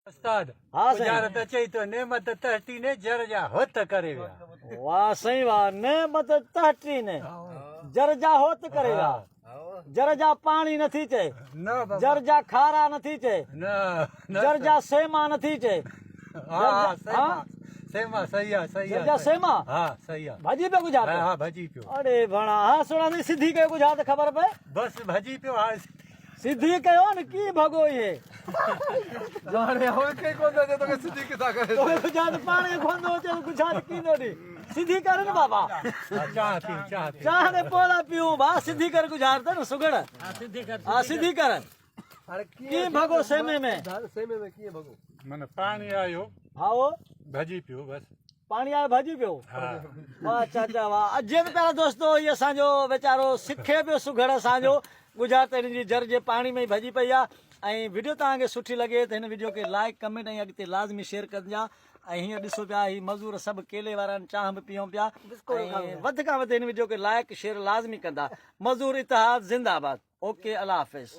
उस्ताद हाँ साईं। गुजारत अचे तो नेमत तहटी ने जर जा हथ करे विया वाह सही वाह ने मत तहटी ने जर जा होत करेगा जर जा पानी नथी चे न बाबा जर जा खारा नथी चे न जर जा सेमा नथी चे हाँ हाँ? सेमा सही है सही जर है जा सेमा हाँ सही है भाजी पे गुजार हाँ भजी पियो अरे भणा हाँ सुना नहीं सीधी के गुजार खबर पे बस भजी पियो हाँ सीधी कयो न की भगो ये जाने होए के को दे तो के सीधी किथा करे तो गुजार पानी खोंदो चे गुजार कीनो नी सीधी कर न बाबा चाह पी चाह ने पोला पीऊं बा सीधी कर गुजार त न सुगड़ हाँ सीधी कर अरे की भगो सेमे में सेमे में किए भगो मन पानी आयो आओ भजी पियो बस पानी आयो भाजी पियो हाँ वाह चाचा वाह अॼु बि प्यारा दोस्तो इहो असांजो वीचारो सिखे पियो सुघड़ असांजो गुजरात हिन जी जर जे पाणी में ई भॼी पई आहे ऐं वीडियो तव्हांखे सुठी लॻे त हिन वीडियो खे लाइक कमेंट ऐं अॻिते लाज़मी शेयर करिजा ऐं हीअं ॾिसो पिया ही मज़दूर सभु केले वारा आहिनि चांहि बि पीऊं पिया ऐं वधि खां वधि हिन वीडियो खे लाइक शेयर लाज़मी कंदा मज़दूर इतिहाद ज़िंदाबाद ओके अल्लाह हाफ़िज़